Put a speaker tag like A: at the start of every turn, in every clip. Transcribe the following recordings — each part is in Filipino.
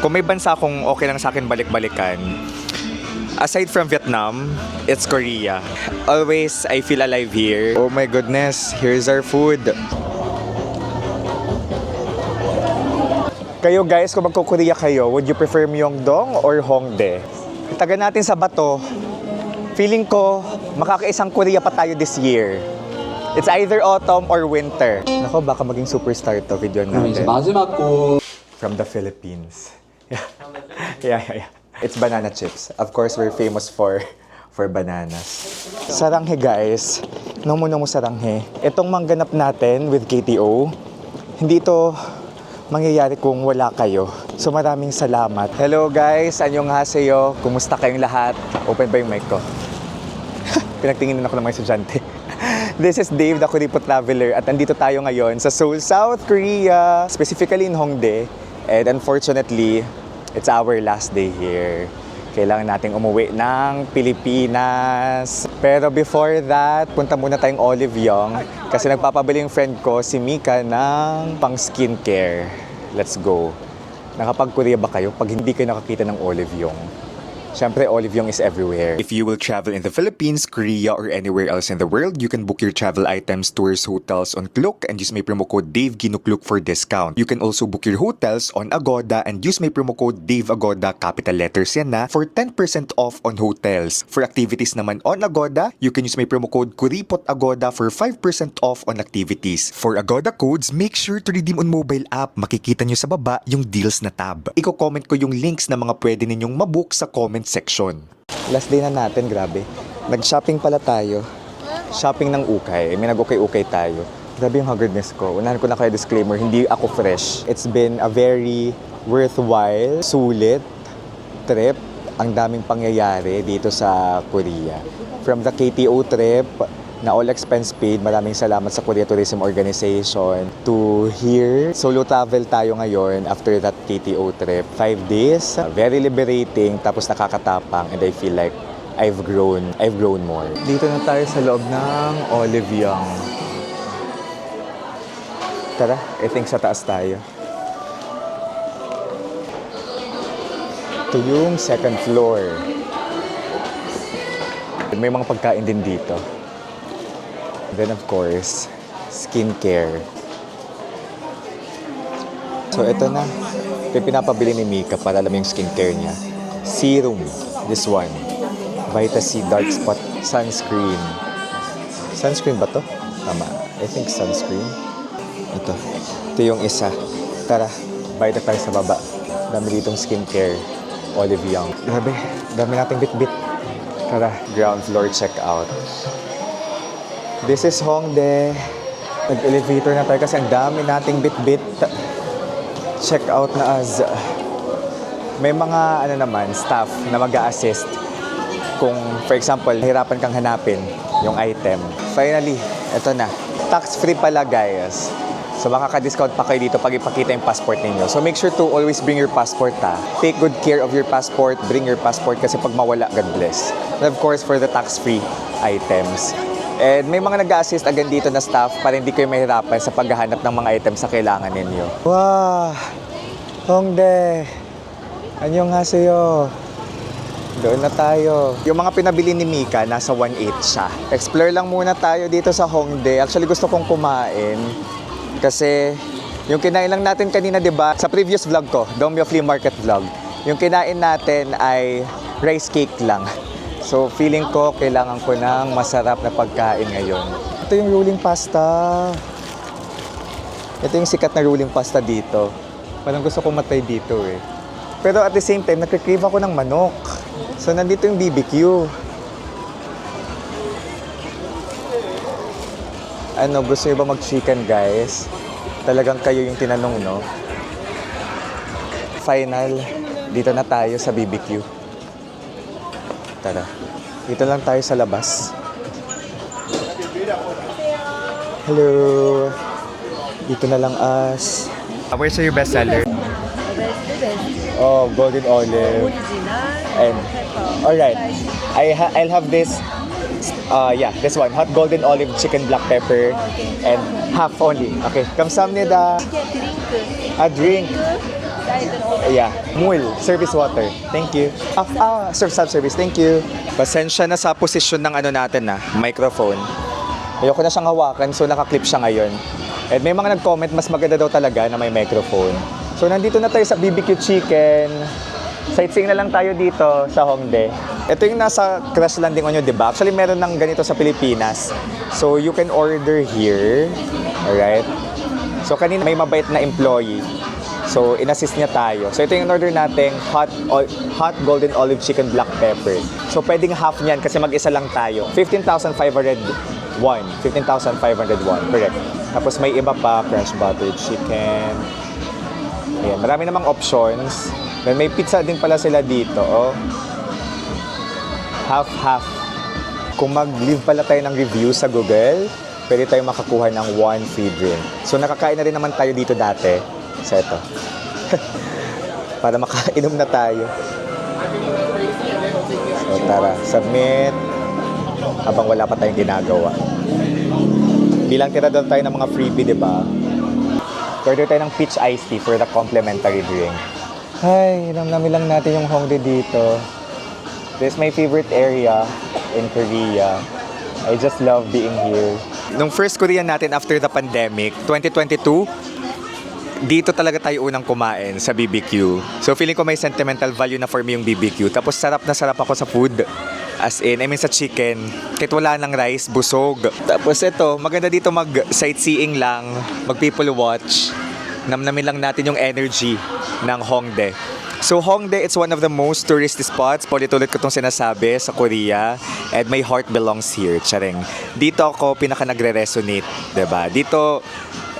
A: Kung may bansa kung okay lang sa akin balik-balikan, aside from Vietnam, it's Korea. Always, I feel alive here. Oh my goodness, here's our food. Kayo guys, kung magko-Korea kayo, would you prefer Myeongdong or Hongdae? Taga natin sa bato, feeling ko, makakaisang Korea pa tayo this year. It's either autumn or winter. Nako, baka maging superstar to video natin.
B: 마지막 곡
A: From the Philippines. Yeah. It's banana chips. Of course, we're famous for bananas. Saranghe guys. Nomo saranghe. Itong mangganap natin with KTO, hindi ito mangyayari kung wala kayo. So maraming salamat. Hello guys, annyeonghaseyo. Kumusta kayong lahat? Open ba yung mic ko? Pinagtinginan ako ng mga estudyante. This is Dave, the Kuripo Traveler, at andito tayo ngayon sa Seoul, South Korea, specifically in Hongdae. And unfortunately, it's our last day here. Kailangan nating umuwi ng Pilipinas. Pero before that, punta muna tayong Olive Young kasi nagpapabili yung friend ko, si Mika, ng pang skincare. Let's go. Nakapag-Korea ba kayo pag hindi kayo nakakita ng Olive Young? Siyempre, Olive Young is everywhere. If you will travel in the Philippines, Korea, or anywhere else in the world, you can book your travel items, tours, hotels on Klook and use my promo code DaveGinukluk for discount. You can also book your hotels on Agoda and use my promo code DaveAgoda, capital letters yan na, for 10% off on hotels. For activities naman on Agoda, you can use my promo code KuripoTAgoda for 5% off on activities. For Agoda codes, make sure to redeem on mobile app. Makikita nyo sa baba yung deals na tab. Iko-comment ko yung links na mga pwede ninyong mabook sa comment section. Last day na natin, grabe. Nag-shopping pala tayo. Shopping ng ukay. May nag-ukay-ukay tayo. Grabe yung haggardness ko. Unahan ko na kayo disclaimer, hindi ako fresh. It's been a very worthwhile, sulit trip. Ang daming pangyayari dito sa Korea. From the KTO trip, na all expense paid, maraming salamat sa Korea Tourism Organization. To here, solo travel tayo ngayon after that KTO trip. 5 days, very liberating, tapos nakakatapang, and I feel like I've grown more. Dito na tayo sa loob ng Olive Young. Tara, I think sa taas tayo. Ito yung second floor. May mga pagkain din dito. Then of course, skincare. So ito na. Ito yung pinapabili ni Mika para alam yung skincare niya. Serum. This one. Vita C Dark Spot Sunscreen. Sunscreen ba to? Tama. I think sunscreen. Ito. Ito yung isa. Tara, bayad na tayo sa baba. Dami ditong skincare. Olive Young. Grabe, dami nating bit-bit. Tara, ground floor check out. This is Hongdae. Nag-elevator na tayo kasi ang dami nating bit-bit. Check out na as. May mga staff na mag-a-assist kung, for example, hirapan kang hanapin yung item. Finally, eto na. Tax-free pala, guys. So makaka-discount pa kayo dito pag ipakita yung passport ninyo. So make sure to always bring your passport, ha. Take good care of your passport. Bring your passport kasi pag mawala, God bless. And of course, for the tax-free items. And may mga nag-a-assist agad dito na staff para hindi kayo mahirapan sa paghahanap ng mga items sa kailangan ninyo. Wow! Hongdae! Annyeonghaseyo! Doon na tayo. Yung mga pinabili ni Mika, nasa 1.8 siya. Explore lang muna tayo dito sa Hongdae. Actually, gusto kong kumain. Kasi yung kinain lang natin kanina, di ba? Sa previous vlog ko, Domyo Flea Market vlog, yung kinain natin ay rice cake lang. So, feeling ko, kailangan ko ng masarap na pagkain ngayon. Ito yung rolling pasta. Ito yung sikat na rolling pasta dito. Parang gusto kong matay dito eh. Pero at the same time, nagka-crave ako ng manok. So, nandito yung BBQ. Gusto niyo ba mag-chicken, guys? Talagang kayo yung tinanong, no? Final, dito na tayo sa BBQ. Tara, dito lang tayo sa labas. Hello! Dito na lang us. Where's your best seller? Oh, golden olive. And, alright. I'll have this, this one. Hot golden olive chicken black pepper. And half only. Okay, kamsahamnida. A drink. Yeah, Mul, service water. Thank you. Self-service. Thank you. Pasensya na sa posisyon ng ano natin microphone. Ayoko na siyang hawakan, so nakaklip siya ngayon. And may mga nag-comment, mas maganda daw talaga na may microphone. So nandito na tayo sa BBQ Chicken. Sightseeing na lang tayo dito sa Hongdae. Ito yung nasa crash landing on yun, di ba? Actually, meron ng ganito sa Pilipinas. So you can order here. Alright? So kanina may mabait na employee. So in-assist niya tayo. So ito yung order nating hot golden olive chicken black pepper. So pwedeng half niyan kasi mag-isa lang tayo. 15,501. 15,501. Correct. Tapos may iba pa, fresh buttered chicken. Ayan, marami namang options. Then may pizza din pala sila dito, oh. Half-half. Kung mag-leave pala tayo ng review sa Google, pwede tayo makakuha ng 1 free drink. So nakakain na rin naman tayo dito dati. Sa ito. Para makainom na tayo. So tara, submit. Habang wala pa tayong ginagawa. Bilang tira doon tayo ng mga freebie, di ba? Order tayo ng peach iced tea for the complimentary drink. Ay, namnamin lang natin yung Hongdae dito. This is my favorite area in Korea. I just love being here. Nung first Korean natin after the pandemic, 2022, dito talaga tayo unang kumain sa BBQ. So feeling ko may sentimental value na for me yung BBQ. Tapos sarap na sarap ako sa food. As in, I mean sa chicken. Kahit wala ng rice, busog. Tapos ito, maganda dito mag-sightseeing lang, mag-people watch. Namnamin lang natin yung energy ng Hongdae. So Hongdae, it's one of the most touristy spots. Paulit-ulit ko itong sinasabi sa Korea. And my heart belongs here. Charing. Dito ako pinaka nagre-resonate. Diba? Dito,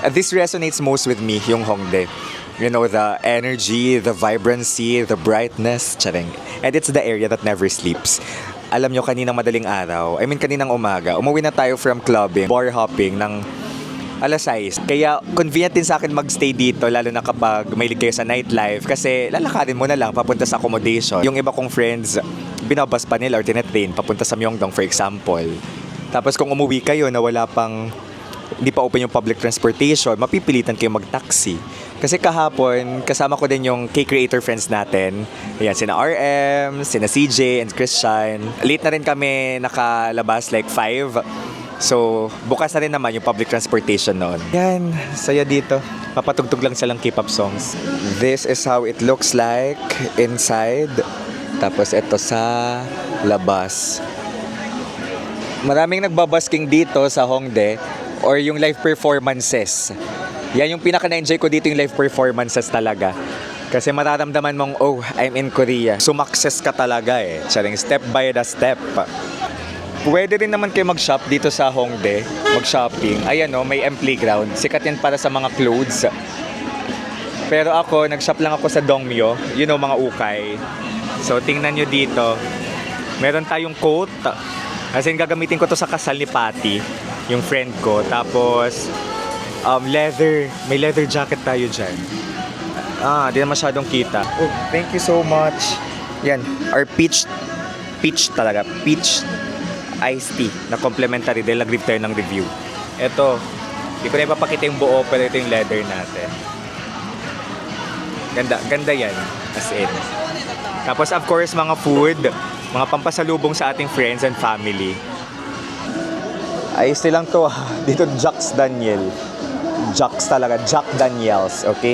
A: this resonates most with me, yung Hongdae. You know, the energy, the vibrancy, the brightness. Charing. And it's the area that never sleeps. Alam nyo, kaninang madaling araw, kaninang umaga, umuwi na tayo from clubbing, bar hopping ng alas 6. Kaya convenient din sa akin magstay dito, lalo na kapag mahilig kayo sa nightlife, kasi lalakarin mo na lang papunta sa accommodation. Yung iba kong friends, binabas pa nila or tinetrain papunta sa Myeongdong, for example. Tapos kung umuwi kayo na wala pang, hindi pa open yung public transportation, mapipilitan kayo mag-taxi. Kasi kahapon, kasama ko din yung K-Creator friends natin. Ayan, sina RM, sina CJ, and Christian. Late na rin kami nakalabas, like 5. So, bukas na rin naman yung public transportation noon. Yan, saya dito. Papatugtog lang silang K-pop songs. This is how it looks like inside. Tapos ito sa labas. Maraming nagbabasking dito sa Hongdae or yung live performances. Yan yung pinaka-na-enjoy ko dito, yung live performances talaga. Kasi mararamdaman mong, oh, I'm in Korea. Sumakses ka talaga Charing, step by the step. Pwede rin naman kayo mag-shop dito sa Hongdae, mag-shopping. Ayan may M Playground. Sikat yan para sa mga clothes. Pero ako, nag-shop lang ako sa Dongmyo. You know, mga ukay. So, tingnan nyo dito. Meron tayong coat. Kasi gagamitin ko to sa kasal ni Patty, yung friend ko. Tapos, leather. May leather jacket tayo dyan. Di na masyadong kita. Oh, thank you so much. Yan, our peach talaga. Peach iced tea na complimentary dahil nag-give tayo ng review. Ito, hindi ko na ipapakita yung buo, pero ito yung leather natin. Ganda yan. As in. Tapos of course, mga food, mga pampasalubong sa ating friends and family. Iced tea lang to Dito, Jack's Daniel. Jack's talaga. Jack Daniels, okay?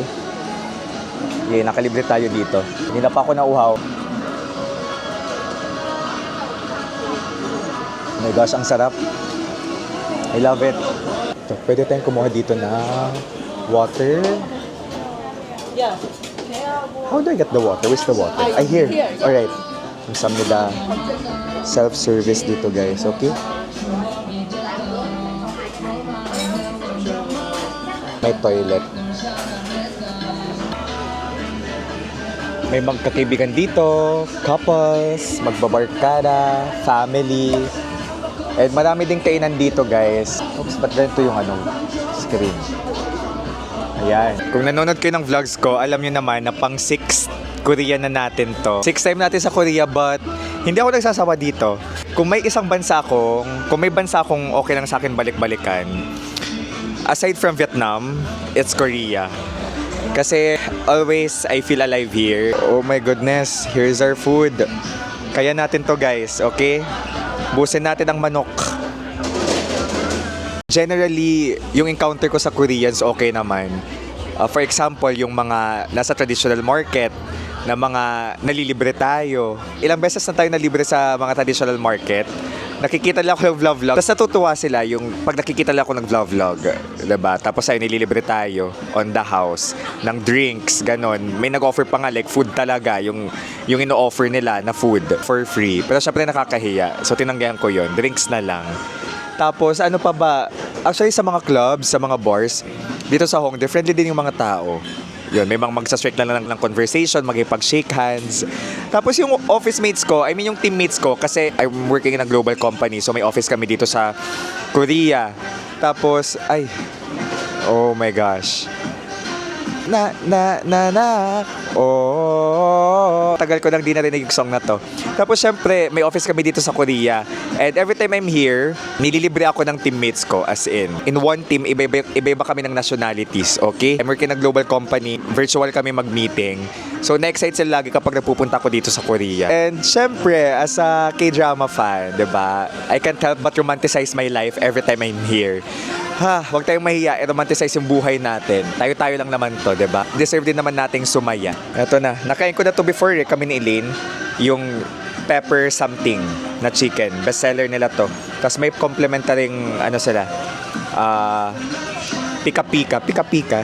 A: Yeah, nakalibre tayo dito. Hindi na pa ako nauhaw. Oh my gosh, ang sarap. I love it. So, pwede tayong kumuha dito ng water.
B: Yeah.
A: How do I get the water? Where's the water? Here. Alright. Some nila self-service dito, guys. Okay? May toilet. May magkakaibigan dito, couples, magbabarkada, family. And marami ding kainan dito, guys. Oops, ba't ganito yung screen? Ayan. Kung nanonood kayo ng vlogs ko, alam nyo naman na pang 6th Korea na natin to. 6th time natin sa Korea, but hindi ako nagsasawa dito. Kung may bansa akong okay lang sa akin balik-balikan, aside from Vietnam, it's Korea. Kasi Always, I feel alive here. Oh my goodness, here's our food. Kaya natin to guys, okay? Busin natin ang manok. Generally, yung encounter ko sa Koreans, okay naman. For example, yung mga nasa traditional market, na mga nalilibre tayo. Ilang beses na tayo nalibre sa mga traditional market. Nakikita lang ako ng vlog. Tapos natutuwa sila yung pag nakikita lang ako ng vlog. Diba? Tapos ay nililibre tayo on the house ng drinks, ganon. May nag-offer pa nga like food talaga, yung ino-offer nila na food for free. Pero syempre nakakahiya. So tinanggihan ko yon, drinks na lang. Tapos ano pa ba? Actually sa mga clubs, sa mga bars, dito sa Hongdae, friendly din yung mga tao. Yun, may mga magsa-strike lang ng conversation, magipag-shake hands. Tapos yung office mates ko, yung teammates ko, kasi I'm working in a global company, so may office kami dito sa Korea. Tapos, oh my gosh. Oh, tagal ko nang di narinig yung song na to. Tapos syempre, may office kami dito sa Korea. And every time I'm here, nililibre ako ng teammates ko, as in one team, iba-iba kami ng nationalities, okay? I'm working in a global company, virtual kami mag-meeting. So na-excite sila lagi kapag napupunta ako dito sa Korea. And syempre, as a K-drama fan, diba? I can't help but romanticize my life every time I'm here. Huwag tayong mahiya, i-romanticize yung buhay natin. Tayo-tayo lang naman to, diba? Deserve din naman nating sumaya. Ito na, nakain ko na to before kami ni Elaine, yung pepper something na chicken. Bestseller nila to. Tapos may complimentary pika-pika.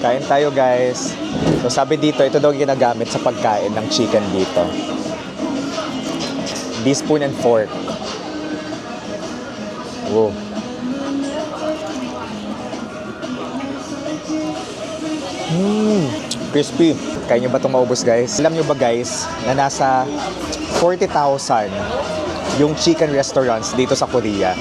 A: Kain tayo guys. So sabi dito, ito daw yung ginagamit sa pagkain ng chicken dito. This spoon and fork. Wow. Crispy. Kaya nyo ba itong maubos guys? Alam nyo ba guys, na nasa 40,000 yung chicken restaurants dito sa Korea.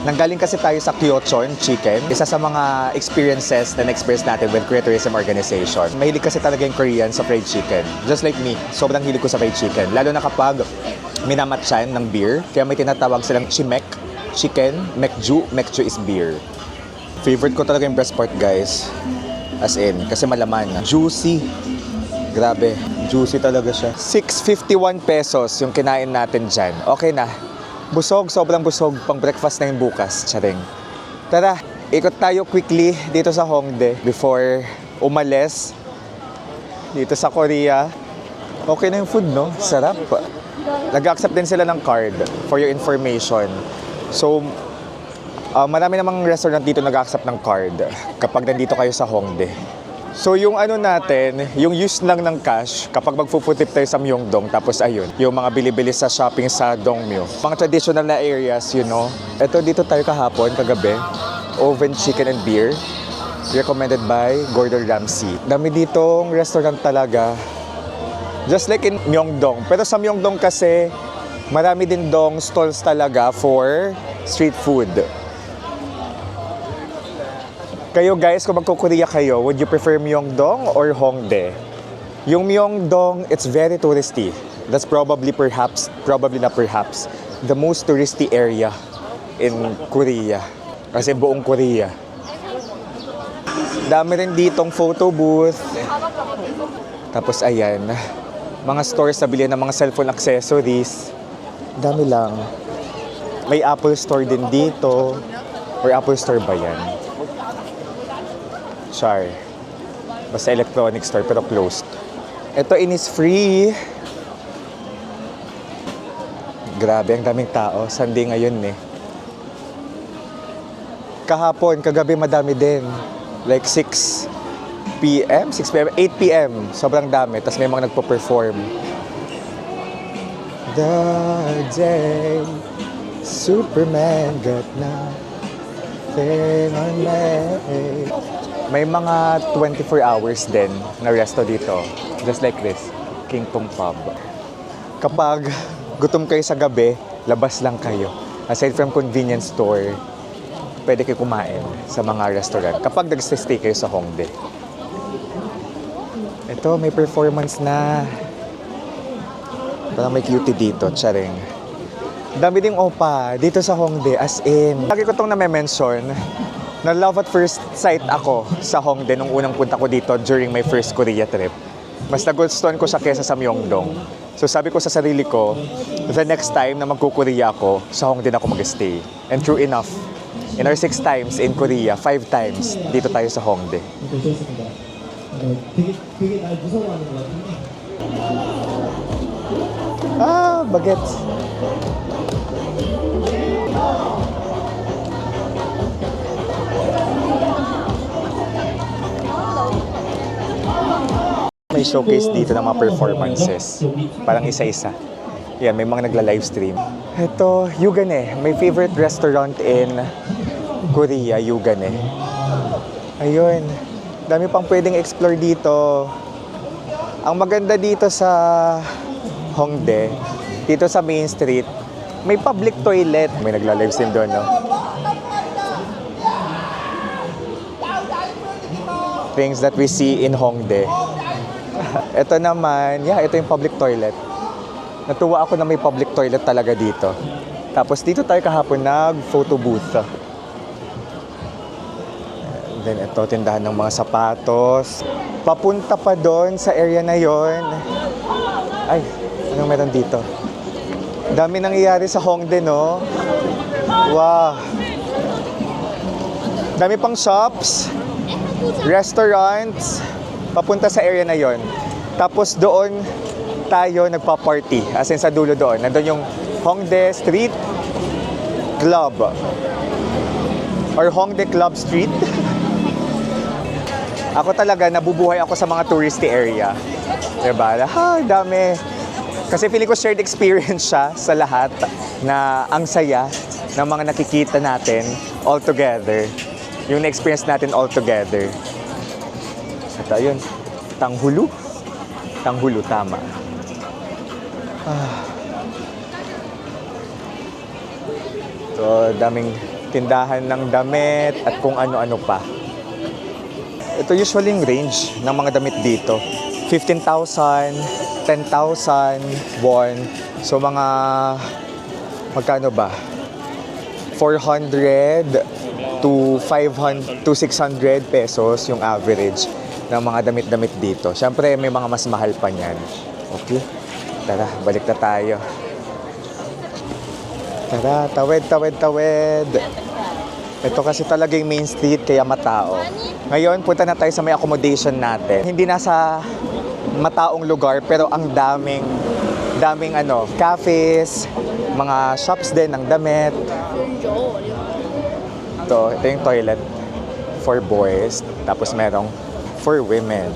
A: Nanggaling kasi tayo sa Kyochon Chicken. Isa sa mga experiences na na-experience natin with Korea Tourism Organization. Mahilig kasi talaga yung Korean sa fried chicken. Just like me, sobrang hilig ko sa fried chicken. Lalo na kapag minamatchan ng beer. Kaya may tinatawag silang chimek, chicken, mekju. Mekju is beer. Favorite ko talaga yung breast part guys. As in, kasi malaman. Juicy. Grabe. Juicy talaga siya. 651 pesos yung kinain natin dyan. Okay na. Busog, sobrang busog. Pang breakfast na yung bukas. Charing. Tara, ikot tayo quickly dito sa Hongdae before umalis dito sa Korea. Okay na yung food, no? Sarap. Nag-accept din sila ng card for your information. So, marami namang restaurant dito nag-accept ng card kapag nandito kayo sa Hongdae. So yung natin, yung use lang ng cash kapag mag-food trip tayo sa Myeongdong, tapos ayun, yung mga bili-bili sa shopping sa Dongmyo. Mga traditional na areas, you know. Ito dito tayo kahapon, kagabi, oven chicken and beer. Recommended by Gordon Ramsay. Dami ditong restaurant talaga. Just like in Myeongdong. Pero sa Myeongdong kasi, marami din dong stalls talaga for street food. Kayo guys, kung magko-Korea kayo, would you prefer Myeongdong or Hongdae? Yung Myeongdong, it's very touristy. That's probably the most touristy area in Korea. Kasi buong Korea. Dami rin ditong photo booth. Tapos ayan, mga stores na bilhin ng mga cellphone accessories. Dami lang. May Apple Store din dito. Or Apple Store ba yan? Char. Basta electronic store pero closed. Ito Innisfree. Grabe, ang daming tao. Sunday ngayon eh. Kahapon, kagabi madami din. Like 6 p.m., 8 p.m. Sobrang dami. Tapos may mga nagpo-perform. The day Superman got nothing on me. May mga 24 hours din na resto dito. Just like this, King Pong Pub. Kapag gutom kayo sa gabi, labas lang kayo. Aside from convenience store, pwede kayo kumain sa mga restaurant. Kapag nag-stay kayo sa Hongdae. Ito, may performance na. Parang may cutie dito, charing. Dami ding opa dito sa Hongdae, as in. Lagi ko itong na-mention. Na love at first sight ako sa Hongdae nung unang punta ko dito during my first Korea trip. Mas nagustuhan ko siya kesa sa Myeongdong. So sabi ko sa sarili ko, the next time na magko-Korea ako, sa Hongdae na ako mag-stay. And true enough, in our 6 times in Korea, 5 times dito tayo sa Hongdae.
C: 좋습니다. 되게 날 무서워하는 것 같은데.
A: Ah, bagets. May showcase dito ng mga performances. Parang isa-isa. Yan, may mga nagla-livestream. Ito, Yugane. My favorite restaurant in Korea, Yugane. Ayun. Dami pang pwedeng explore dito. Ang maganda dito sa Hongdae, dito sa Main Street, may public toilet. May nagla-livestream doon, no? Things that we see in Hongdae. Ito naman, ito yung public toilet. Natuwa ako na may public toilet talaga dito. Tapos dito tayo kahapon nag-photo booth. And then ito, tindahan ng mga sapatos. Papunta pa doon sa area na yon. Ay, anong meron dito? Dami nangyayari sa Hongdae, no? Wow! Dami pang shops, restaurants, papunta sa area na yon. Tapos doon tayo nagpa-party. As in sa dulo doon. Nandun yung Hongdae Street Club. Or Hongdae Club Street. Ako talaga, nabubuhay ako sa mga touristy area. Diba? Dami. Kasi feeling ko shared experience siya sa lahat na ang saya ng mga nakikita natin all together. Yung na-experience natin all together. At ayun, Tanghulu. Tanghulu, tama. So, daming tindahan ng damit at kung ano-ano pa. Ito usually yung range ng mga damit dito. 15,000, 10,000 won. So, mga magkano ba? 400 to 500 to 600 pesos yung average ng mga damit-damit dito. Siyempre, may mga mas mahal pa niyan. Okay? Tara, balik na tayo. Tara, tawid, tawid, tawid. Ito kasi talaga yung main street, kaya matao. Ngayon, punta na tayo sa may accommodation natin. Hindi nasa mataong lugar, pero ang daming cafes, mga shops din ng damit. Ito yung toilet for boys. Tapos merong for women.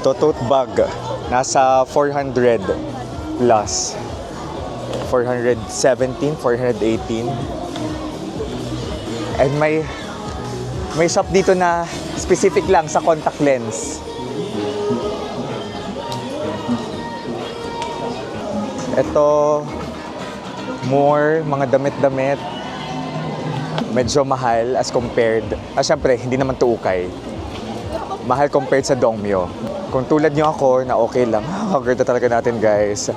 A: Tote bag. Nasa 400 plus. 417, 418. And may shop dito na specific lang sa contact lens. Ito, more, mga damit-damit. Medyo mahal as compared. Syempre, hindi naman to ukay. Mahal compared sa Dongmyo. Kung tulad nyo ako, na okay lang. Hagard na talaga natin, guys.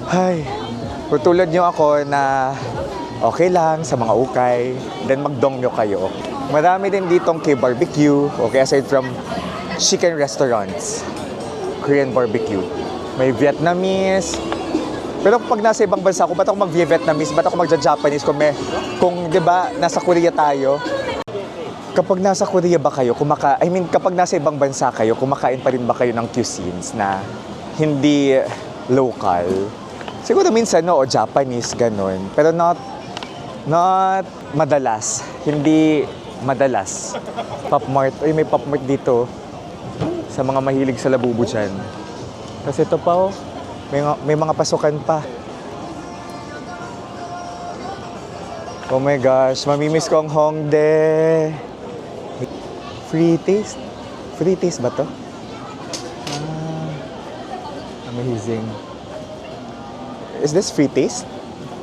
A: Ay, kung tulad nyo ako na okay lang sa mga ukay, then mag-Dongmyo kayo. Marami din ditong K-barbecue, okay, aside from chicken restaurants. Korean barbecue. May Vietnamese. Pero kapag nasa ibang bansa ako, ba't ako mag-Vietnamese? Ba't ako mag-Japanese? Kung di ba, nasa Korea tayo, kapag nasa Korea ba kayo, kapag nasa ibang bansa kayo, kumakain pa rin ba kayo ng cuisines na hindi local? Siguro minsan, no, o Japanese, ganun. Pero not madalas. Hindi madalas. Pop Mart. Ay, may Pop Mart dito. Sa mga mahilig sa labubu dyan. Kasi ito pa, oh. May mga pasukan pa. Oh my gosh, mamimiss ko ang Hongdae. Free taste? Free taste ba to? Amazing. Is this free taste?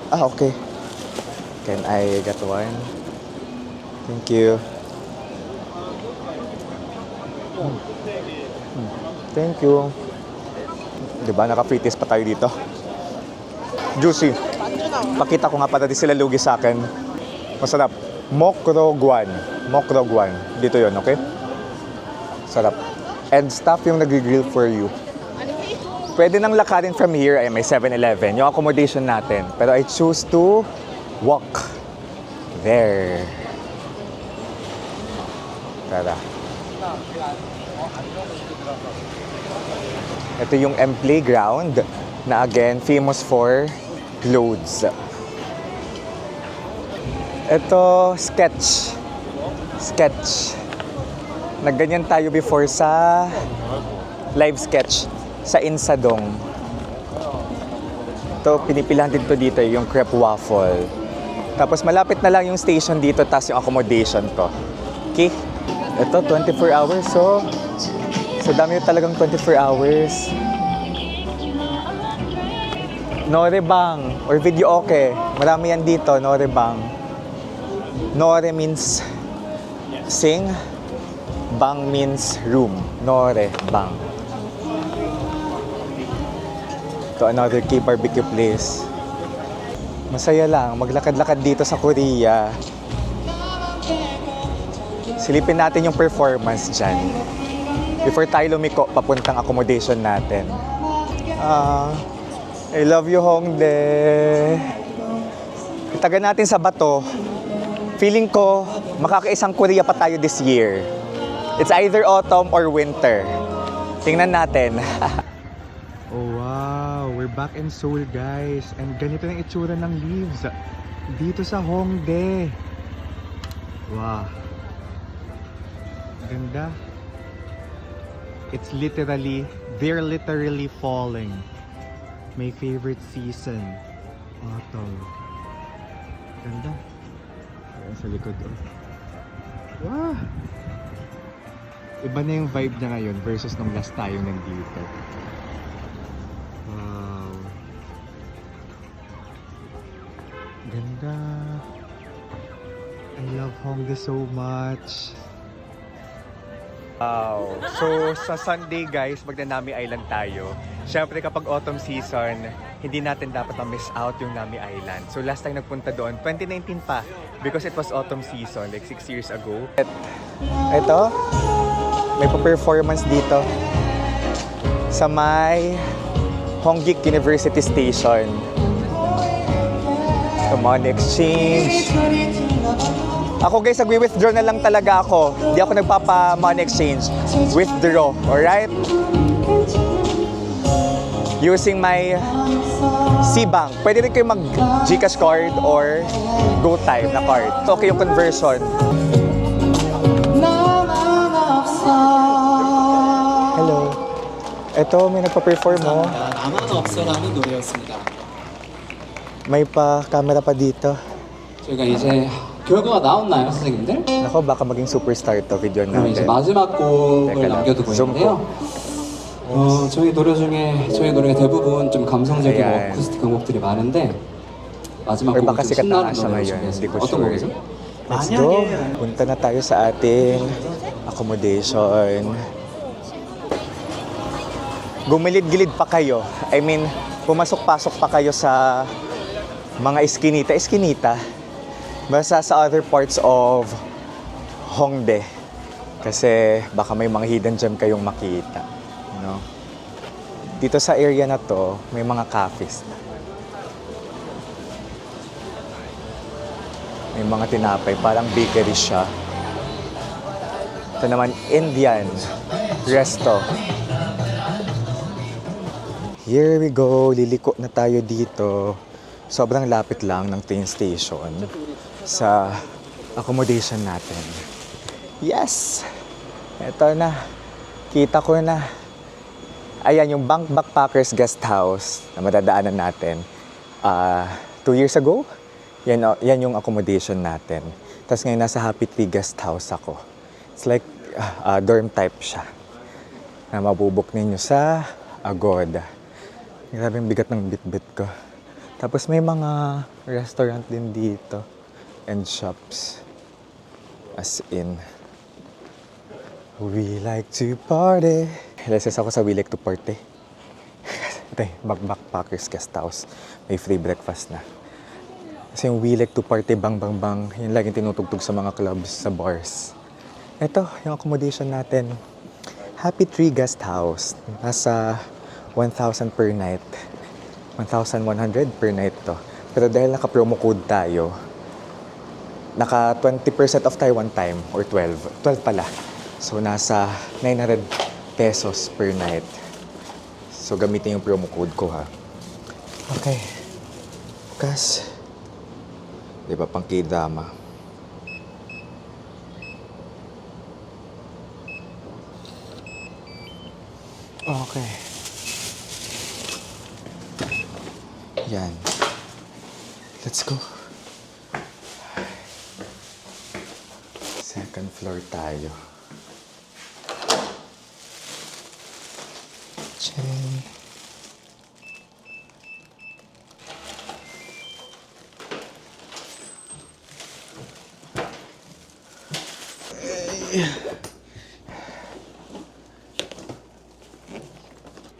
A: Okay. Can I get one? Thank you. Thank you. Diba, naka-free taste pa tayo dito. Juicy. Pakita ko nga para di sila lugi sa akin. Masarap. Mokrogwan. Mokrogwan. Dito yon, okay? Sarap. And stuff yung nag-grill for you. Pwede nang lakarin from here. Ay, may 7-Eleven. Yung accommodation natin. Pero I choose to walk there. Tara. Ito yung M Playground na again famous for clothes. Ito, sketch. Sketch. Nagganyan tayo before sa live sketch sa Insadong. Ito, pinipilahan din to dito yung crepe waffle. Tapos malapit na lang yung station dito, tapos yung accommodation to. Okay? Ito, 24 hours. So dami yung talagang 24 hours. Norebang or video okay. Marami yan dito, Norebang. Nore means sing. Bang means room. Norebang. To another K-barbecue place. Masaya lang, maglakad-lakad dito sa Korea. Silipin natin yung performance dyan. Before tayo lumiko, papuntang accommodation natin. I love you, Hongdae. Itagan natin sa bato. Feeling ko, makakaisang Korea pa tayo this year. It's either autumn or winter. Tingnan natin. Oh wow, we're back in Seoul guys. And ganito yung itsura ng leaves dito sa Hongdae. Wow. Ganda. It's literally, they're literally falling. My favorite season, autumn. Ganda. Ayan sa likod. Oh. Wow. Iba na yung vibe niya ngayon versus nung last tayo nandito. Wow. Ganda. I love Hongdae so much. Wow. So, sa Sunday guys, Magnanami Island tayo. Siyempre kapag autumn season, hindi natin dapat ma-miss out yung Nami Island. So, last time nagpunta doon, 2019 pa. Because it was autumn season, like 6 years ago. Ito, may pa-performance dito. Sa may Hongik University Station. Come on, exchange. Ako guys, nagwi-withdraw na lang talaga ako. Hindi ako nagpapa-money exchange. Withdraw, alright? Using my C-Bank. Pwede rin kayo mag-Gcash card or GoTyme na card. Okay yung conversion. Hello. Ito, may nagpa-perform mo.
C: 나만 없어라는 노래였습니다.
A: May pa-camera pa dito.
C: 저희가 이제 결과가 나왔나요, 선생님들?
A: Ako, baka maging superstar to video
C: 그럼 이제
A: natin.
C: 마지막 곡을
A: 잠깐,
C: 남겨두고
A: zoom
C: 있는데요. 저희 노래 중에 저희 노래가 대부분 좀 감성적이고
A: Ayan.
C: 어쿠스틱한 곡들이 많은데 마지막
A: Or
C: 곡은
A: baka
C: 좀
A: sikat na nga
C: 신나는
A: siya
C: 노래를
A: ngayon. Hindi
C: 준비했습니다.
A: ko
C: 어떤
A: sure.
C: 곡이죠?
A: Let's go. Punta na tayo sa ating accommodation. Gumilid-gilid pa kayo. I mean, pumasok-pasok pa kayo sa mga eskinita. Basta sa other parts of Hongdae. Kasi baka may mga hidden gem kayong makita. No? Dito sa area na to, may mga cafes na. May mga tinapay, parang bakery siya. Ito naman, Indian resto. Here we go, liliko na tayo dito. Sobrang lapit lang ng train station sa accommodation natin. Yes! Ito na. Kita ko na. Ayan, yung Bank Backpackers Guest House na madadaanan natin. 2 years ago, yan yung accommodation natin. Tapos ngayon nasa Happy Tree Guest House ako. It's like dorm type siya. Na mabubok ninyo sa Agoda. Grabe yung bigat ng bit-bit ko. Tapos may mga restaurant din dito. And shops. As in, we like to party. Leses ako sa we like to party. Ito yung Backpackers Guest House. May free breakfast na. Kasi yung We Like to Party Bang Bang Bang, yun laging tinutugtog sa mga clubs, sa bars. Ito, yung accommodation natin. Happy Tree Guest House. Nasa 1,000 per night. 1,100 per night to. Pero dahil naka-promo code tayo, naka 20% off tayo one time or 12. 12 pala. So nasa 900 pesos per night. So gamitin yung promo code ko ha. Okay. Kas. Di ba pang K-drama? Okay. Yan. Let's go. Second floor tayo. Chain.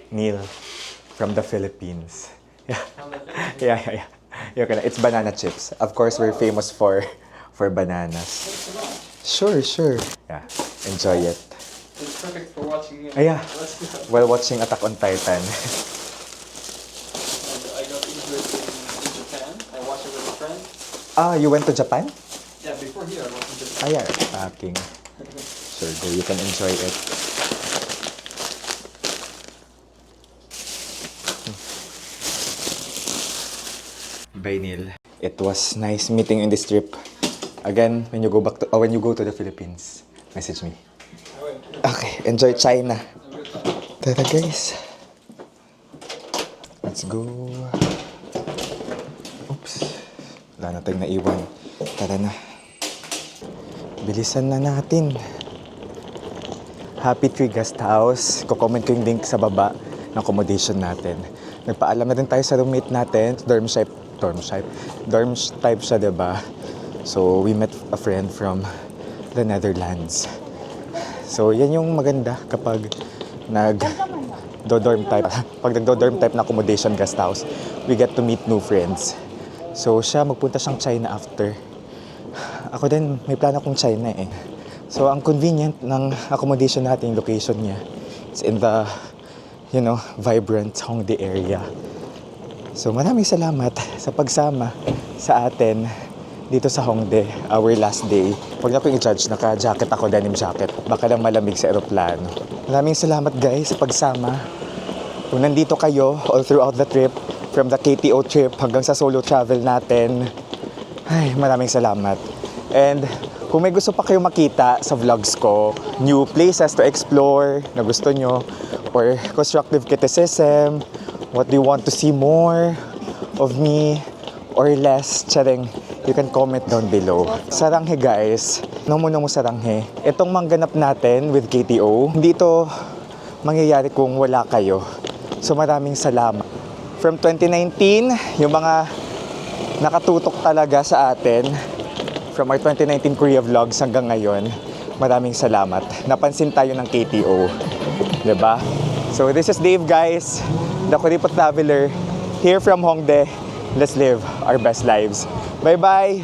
A: Neil from the Philippines. Yeah. Yeah, it's banana chips. Of course, we're famous for bananas. Sure. Yeah, enjoy it.
C: It's perfect for watching.
A: Yeah, while watching Attack on Titan.
C: I got interested in Japan. I watched it with a friend.
A: Ah, you went to Japan?
C: Yeah, before here I was in Japan.
A: Ah, yeah, packing. Sure, go. You can enjoy it. Bye, Neil. It was nice meeting you in this trip. Again, when you go to the Philippines, message me. Okay, enjoy China. Tara guys. Let's go. Oops. Wala na tayong naiwan. Tara na. Bilisan na natin. Happy Tree Guest House. Kukomment ko yung link sa baba ng accommodation natin. Nagpaalam na din tayo sa roommate natin. Dorm type siya, diba? So, we met a friend from the Netherlands. So, yan yung maganda kapag nag-dorm type. Pag nag-dorm type na accommodation guest house, we get to meet new friends. So, siya magpunta siyang China after. Ako din, may plano akong China eh. So, ang convenient ng accommodation natin, yung location niya, it's in the, vibrant Hongdae area. So, maraming salamat sa pagsama sa atin dito sa Hongdae, our last day. Huwag na ko i-judge, naka-jacket ako, denim jacket. Baka lang malamig sa eroplano. Maraming salamat guys sa pagsama. Kung nandito kayo all throughout the trip, from the KTO trip hanggang sa solo travel natin, ay, maraming salamat. And kung may gusto pa kayo makita sa vlogs ko, new places to explore na gusto nyo, or constructive criticism, what do you want to see more of me or less, charing, you can comment down below. Saranghe guys, mo saranghe. Itong mangganap natin with KTO, hindi ito mangyayari kung wala kayo. So maraming salamat. From 2019, yung mga nakatutok talaga sa atin, from our 2019 Korea vlogs hanggang ngayon, maraming salamat. Napansin tayo ng KTO. Diba? So this is Dave guys, the Kuripot Traveler, here from Hongdae. Let's live our best lives. Bye-bye!